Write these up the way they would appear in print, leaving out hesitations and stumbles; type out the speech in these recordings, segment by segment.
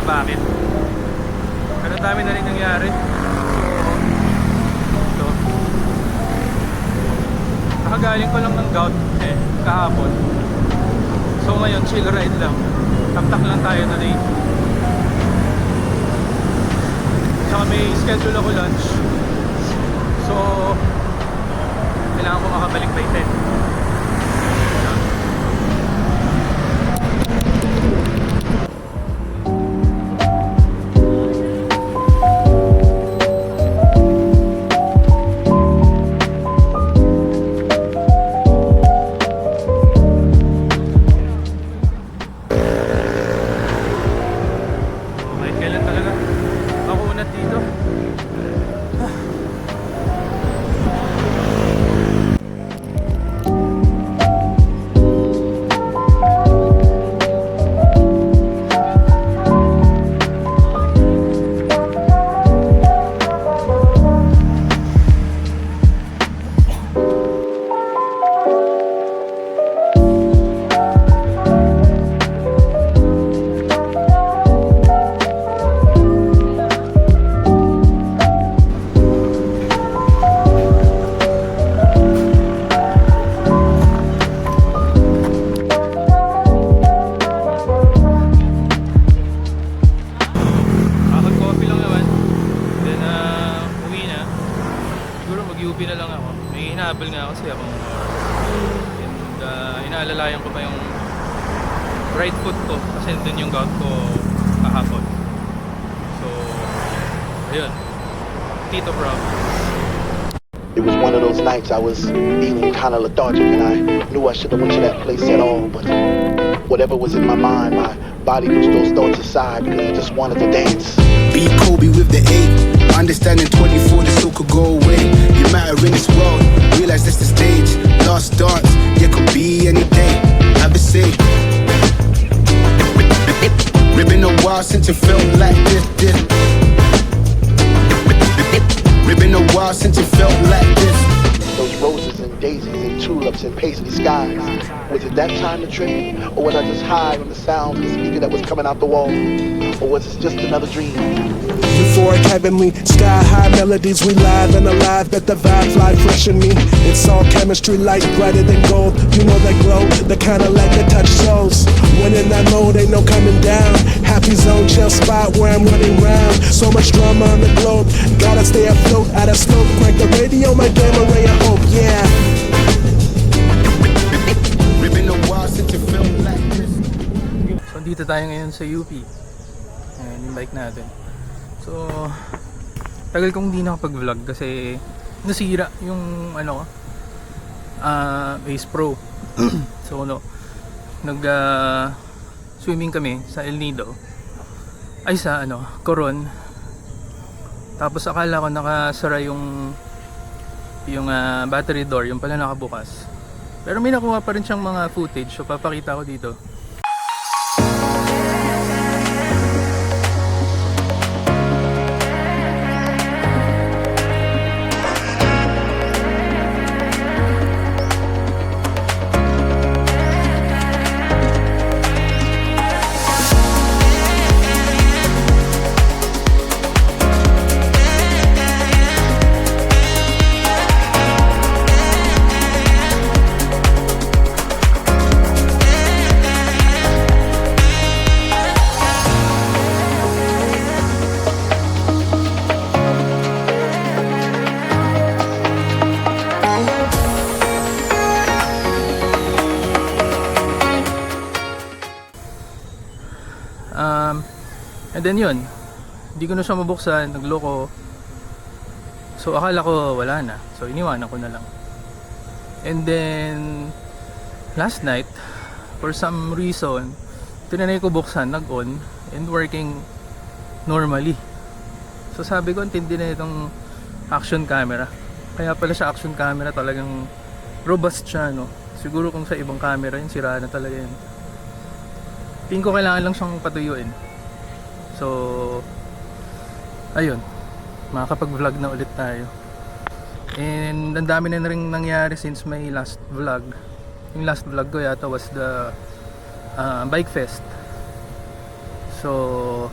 bakit. Pero dami na rin nangyari. So, nakagaling ko lang ng gout kahapon. So ngayon, chill ride lang. Taktak lang tayo na late. Saka may schedule ako lunch. So, kailangan ko makabalik by 10. Mag-UP na lang ako. May hinahabol nga kasi ako. And inaalalayan ko pa yung right foot ko kasi dun yung gout ko kahapon. So, ayun. Tito bro. It was one of those nights I was feeling kind of lethargic and I knew I shouldn't have went to that place at all, but whatever was in my mind, my body pushed those thoughts aside because I just wanted to dance. Be Kobe with the 8. Understanding 24, this all could go away. You matter in this world, realize that's the stage. Lost dance, yeah, could be any day. Have a say. Ribbon a while since it felt like this. Ribbon a while since it felt like this. Those roses and daisies and tulips and paisley skies. Was it that time to trip? Or was I just high on the sound of the speaker that was coming out the wall? Or was it just another dream? Euphoric, heavenly, sky-high melodies, we live and alive, bet the vibe fly fresh in me. It's all chemistry, light brighter than gold. You know that glow, the kind of light that touch souls. When in that mode, ain't no coming down. Happy zone, chill spot where I'm running round. So much drama on the globe, gotta stay afloat, out of scope. Crank the radio, my gamma ray of hope, yeah. Ribbon a while since it felt like this. So dito tayo ngayon sa UP. Ayan yung bike natin. So tagal kong hindi nakapag-vlog kasi nasira yung ano Ace Pro. So nag swimming kami sa El Nido ay sa Coron. Tapos akala ko nakasara yung battery door, yung pala nakabukas. Pero may nakuha pa rin siyang mga footage, so papakita ko dito. And then yun, hindi ko na siya mabuksan, nagloko. So akala ko wala na, so iniwanan ko na lang. And then last night, for some reason, tinanay ko buksan, nag-on and working normally. So sabi ko, intindi na itong action camera. Kaya pala siya action camera, talagang robust siya, no? Siguro kung sa ibang camera yun, sira na talaga yun. Tingin ko kailangan lang siyang patuyuin. So ayun, makakapag-vlog na ulit tayo. And ang dami na rin nangyari since my last vlog. Yung last vlog ko yata was the Bike Fest. So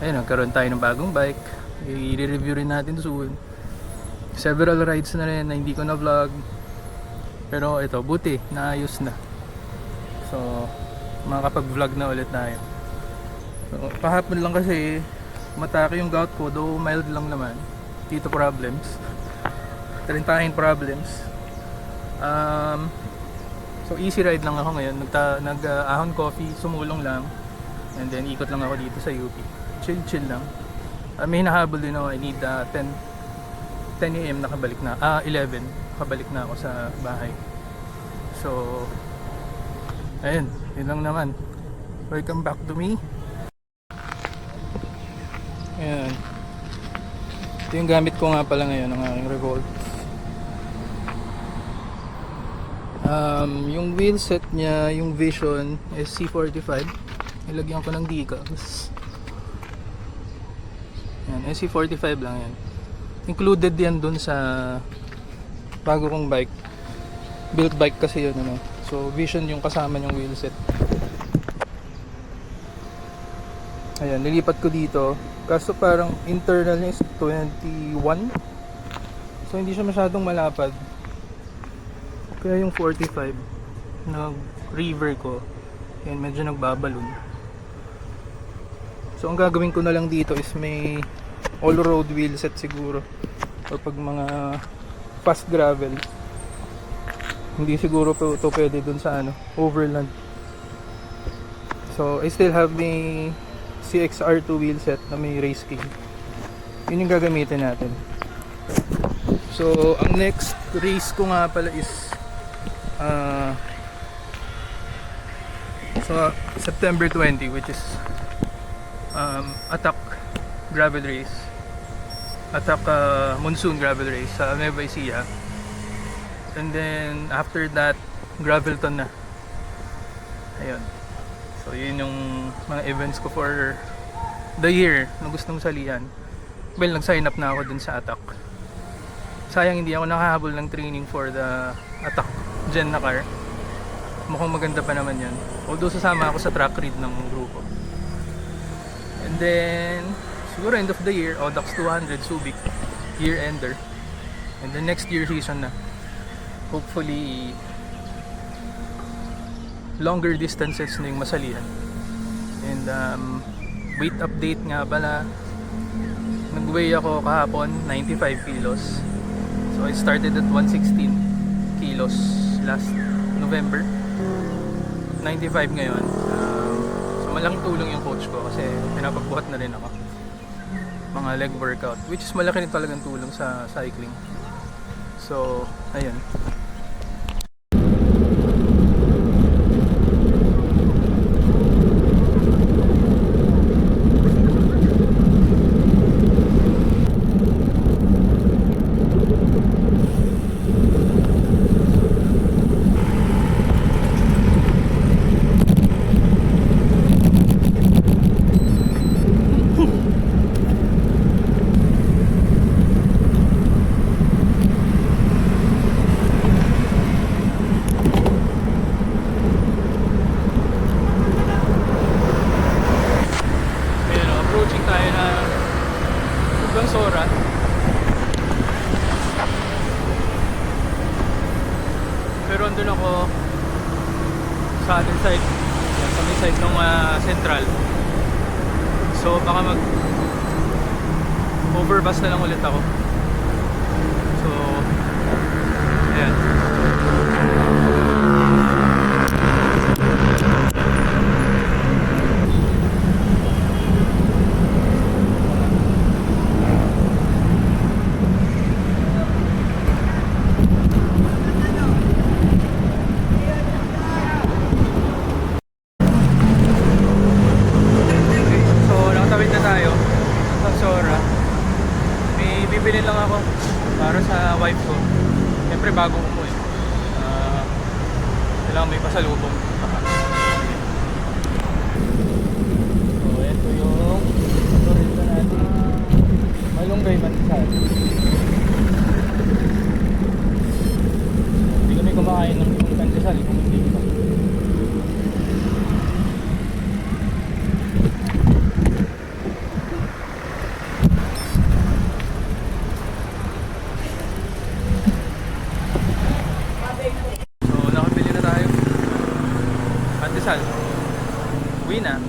ayun, nagkaroon tayo ng bagong bike. I-review rin natin soon. Several rides na rin na hindi ko na vlog. Pero ito, buti, naayos na. So, makakapag-vlog na ulit tayo. So, kahapon lang kasi matake yung gout ko, though mild lang naman. Dito problems. Tarintahin problems. So easy ride lang ako ngayon. Nag-ahon coffee, sumulong lang. And then ikot lang ako dito sa UP. Chill lang. May hinahabol din ako. I need 10 AM nakabalik na. 11 nakabalik na ako sa bahay. So ayun, yun lang naman. Welcome back to me. Ayan. Ito yung gamit ko nga pala ngayon ng aking Revolt. Yung wheel set niya, yung Vision SC45, nilagyan ko ng decals. Yan, SC45 lang yan. Included yan dun sa bago kong bike. Built bike kasi yun, ano. So Vision yung kasama yung wheel set. Ayan, nilipat ko dito. Kaso parang internal niya is 21. So hindi siya masyadong malapad. Kaya yung 45 na river ko, yan, medyo nagbabalon. So ang gagawin ko na lang dito is may all road wheel set siguro. O pag mga fast gravel, hindi siguro to pwede dun sa overland. So I still have the CXR2 wheel set na may race king. Yun yung gagamitin natin. So ang next race ko nga pala is so September 20, which is Attack gravel race, Attack monsoon gravel race sa Nueva Ecija. And then after that, Gravelton na. Ayun. So yun yung mga events ko for the year na gustong salihan. Well, nag-sign up na ako dun sa Attack. Sayang hindi ako nakahabol ng training for the Attack Gen na car. Mukhang maganda pa naman yun. Although sasama ako sa track read ng grupo. And then siguro end of the year, Audax 200 Subic year ender. And then next year season na. Hopefully longer distances na yung masalihan. And weight update nga pala. Nag-weigh ako kahapon 95 kilos. So I started at 116 kilos last November. 95 ngayon. So malaking tulong yung coach ko kasi pinapagbuhat na rin ako. Mga leg workout, which is malaki rin talagang tulong sa cycling. So ayun. Sora. Pero andun ako sa other side, sa may side ng central. So baka mag overpass na lang ulit ako. So ayan. Bibili lang ako para sa wife ko. Siyempre bago ko eh. Kailangan may pasalubong. So ito yung torrenta natin. Malunggay Mansal. Hindi kami kumakain ng ibang pandesal kung hindi ito. pandesal. Uwi na.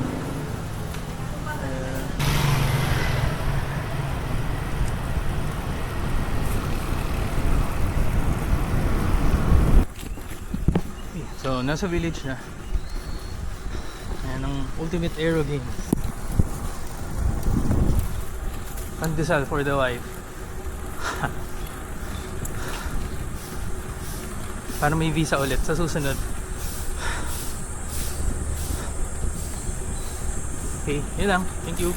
So, nasa village na. Ayan ang ultimate aero game. Pandesal for the wife. Para may visa ulit sa susunod. Okay, yun lang. Thank you.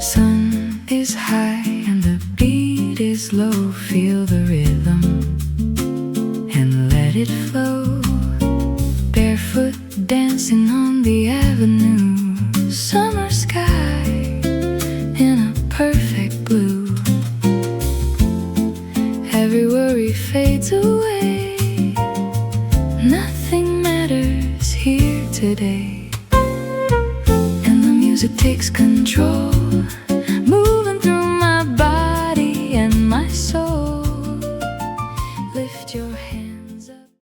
Sun is high and the beat is low. Feel the rhythm and let it flow. Barefoot dancing on the avenue. Summer sky in a perfect blue. Every worry fades away. Nothing matters here today. And the music takes control.